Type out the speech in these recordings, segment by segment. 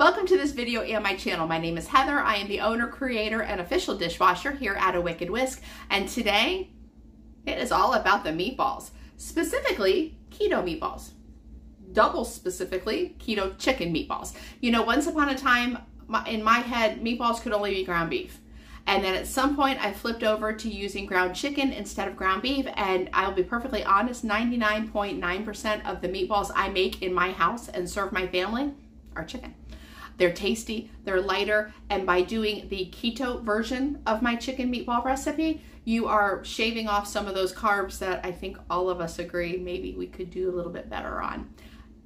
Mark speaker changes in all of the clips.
Speaker 1: Welcome to this video and my channel. My name is Heather. I am the owner, creator, and official dishwasher here at A Wicked Whisk. And today, it is all about the meatballs. Specifically, keto meatballs. Double specifically, keto chicken meatballs. You know, once upon a time, in my head, meatballs could only be ground beef. And then at some point I flipped over to using ground chicken instead of ground beef, and I'll be perfectly honest, 99.9% of the meatballs I make in my house and serve my family are chicken. They're tasty, they're lighter, and by doing the keto version of my chicken meatball recipe, you are shaving off some of those carbs that I think all of us agree maybe we could do a little bit better on.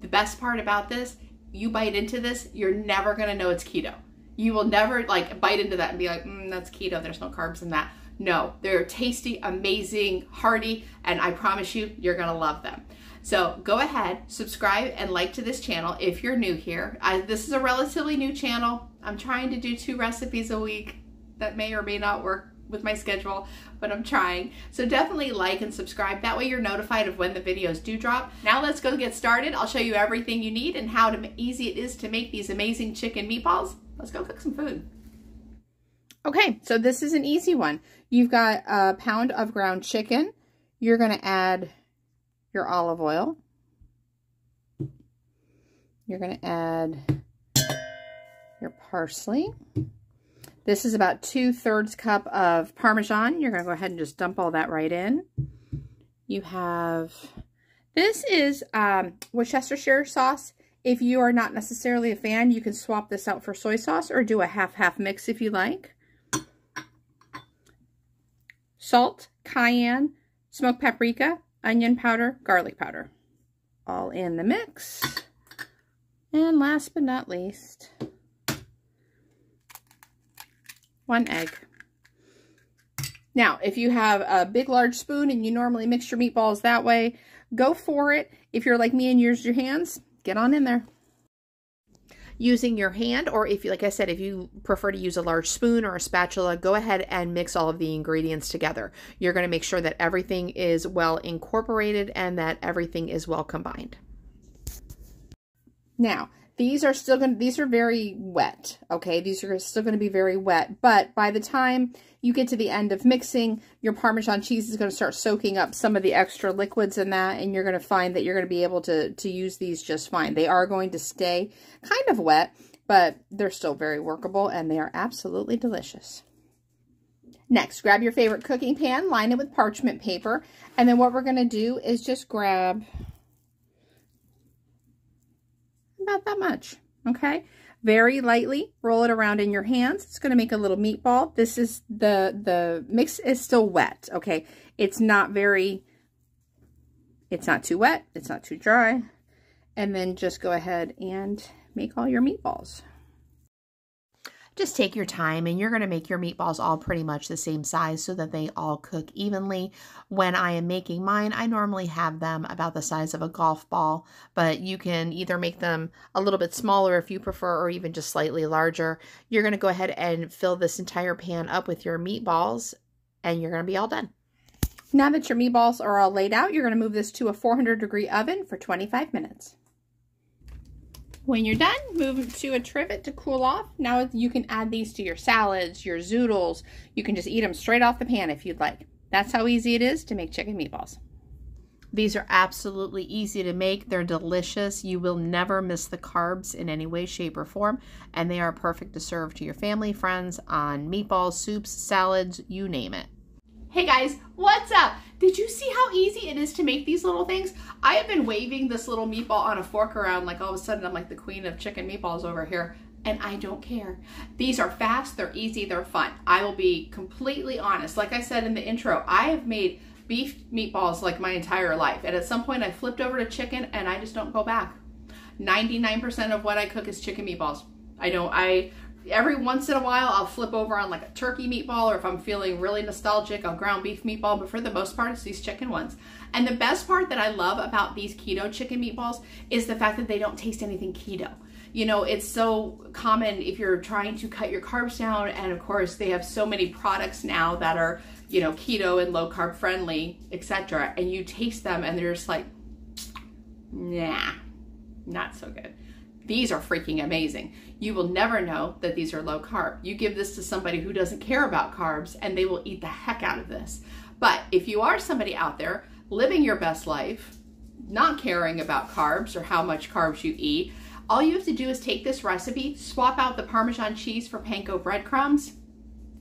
Speaker 1: The best part about this, you bite into this, you're never gonna know it's keto. You will never like bite into that and be like, that's keto, there's no carbs in that. No, they're tasty, amazing, hearty, and I promise you, you're gonna love them. So go ahead, subscribe and like to this channel if you're new here. This is a relatively new channel. I'm trying to do 2 recipes a week. That may or may not work with my schedule, but I'm trying. So definitely like and subscribe. That way you're notified of when the videos do drop. Now let's go get started. I'll show you everything you need and how easy it is to make these amazing chicken meatballs. Let's go cook some food. Okay, so this is an easy one. You've got a pound of ground chicken. You're gonna add your olive oil. You're gonna add your parsley. This is about 2/3 cup of parmesan. You're gonna go ahead and just dump all that right in. You have, this is Worcestershire sauce. If you are not necessarily a fan, you can swap this out for soy sauce or do a half-half mix if you like. Salt, cayenne, smoked paprika, onion powder, garlic powder. All in the mix. And last but not least, 1 egg. Now, if you have a big, large spoon and you normally mix your meatballs that way, go for it. If you're like me and use your hands, get on in there. Using your hand, or if you, like I said, if you prefer to use a large spoon or a spatula, go ahead and mix all of the ingredients together. You're going to make sure that everything is well incorporated and that everything is well combined. Now, these are very wet, okay? These are still going to be very wet, but by the time you get to the end of mixing, your Parmesan cheese is going to start soaking up some of the extra liquids in that, and you're going to find that you're going to be able to use these just fine. They are going to stay kind of wet, but they're still very workable, and they are absolutely delicious. Next, grab your favorite cooking pan, line it with parchment paper, and then what we're going to do is just grab about that much, okay? Very lightly roll it around in your hands. It's going to make a little meatball. This is the mix is still wet, okay? It's not too wet, it's not too dry. And then just go ahead and make all your meatballs. Just take your time, and you're going to make your meatballs all pretty much the same size so that they all cook evenly. When I am making mine, I normally have them about the size of a golf ball, but you can either make them a little bit smaller if you prefer, or even just slightly larger. You're going to go ahead and fill this entire pan up with your meatballs, and you're going to be all done. Now that your meatballs are all laid out, you're going to move this to a 400-degree oven for 25 minutes. When you're done, move them to a trivet to cool off. Now you can add these to your salads, your zoodles. You can just eat them straight off the pan if you'd like. That's how easy it is to make chicken meatballs. These are absolutely easy to make. They're delicious. You will never miss the carbs in any way, shape, or form. And they are perfect to serve to your family, friends, on meatballs, soups, salads, you name it. Hey guys, what's up? Did you see how easy it is to make these little things? I have been waving this little meatball on a fork around like all of a sudden I'm like the queen of chicken meatballs over here, and I don't care. These are fast, they're easy, they're fun. I will be completely honest. Like I said in the intro, I have made beef meatballs like my entire life, and at some point I flipped over to chicken and I just don't go back. 99% of what I cook is chicken meatballs. Every once in a while, I'll flip over on like a turkey meatball, or if I'm feeling really nostalgic, I'll ground beef meatball, but for the most part, it's these chicken ones. And the best part that I love about these keto chicken meatballs is the fact that they don't taste anything keto. You know, it's so common if you're trying to cut your carbs down, and of course, they have so many products now that are, you know, keto and low carb friendly, etc. And you taste them and they're just like, nah, not so good. These are freaking amazing. You will never know that these are low carb. You give this to somebody who doesn't care about carbs and they will eat the heck out of this. But if you are somebody out there living your best life, not caring about carbs or how much carbs you eat, all you have to do is take this recipe, swap out the Parmesan cheese for panko breadcrumbs.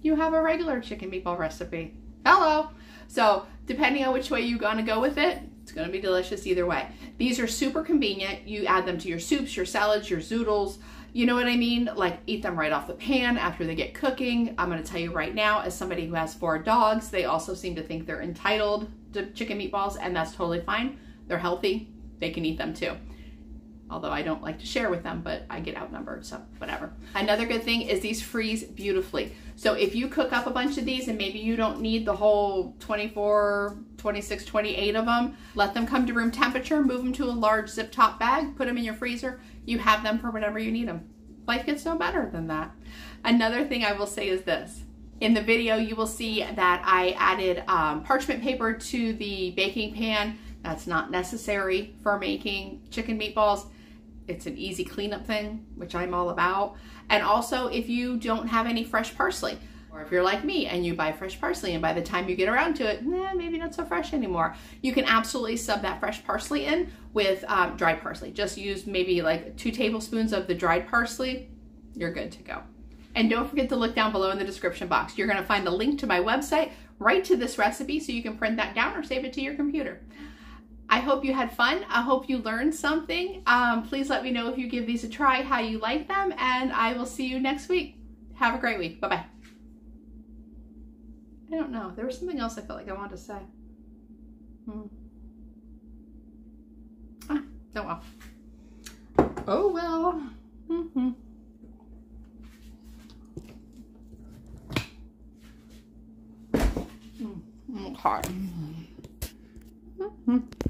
Speaker 1: You have a regular chicken meatball recipe. Hello. So depending on which way you're gonna go with it, it's gonna be delicious either way. These are super convenient. You add them to your soups, your salads, your zoodles. You know what I mean? Like eat them right off the pan after they get cooking. I'm gonna tell you right now, as somebody who has 4 dogs, they also seem to think they're entitled to chicken meatballs, and that's totally fine. They're healthy. They can eat them too. Although I don't like to share with them, but I get outnumbered, so whatever. Another good thing is these freeze beautifully. So if you cook up a bunch of these and maybe you don't need the whole 24, 26, 28 of them, let them come to room temperature, move them to a large zip top bag, put them in your freezer. You have them for whenever you need them. Life gets no better than that. Another thing I will say is this. In the video, you will see that I added parchment paper to the baking pan. That's not necessary for making chicken meatballs. It's an easy cleanup thing, which I'm all about. And also, if you don't have any fresh parsley, or if you're like me and you buy fresh parsley and by the time you get around to it, maybe not so fresh anymore, you can absolutely sub that fresh parsley in with dried parsley. Just use maybe like 2 tablespoons of the dried parsley. You're good to go. And don't forget to look down below in the description box. You're gonna find the link to my website right to this recipe so you can print that down or save it to your computer. I hope you had fun. I hope you learned something. Please let me know if you give these a try, how you like them, and I will see you next week. Have a great week. Bye-bye. I don't know. There was something else I felt like I wanted to say. Oh well. Oh well. Okay.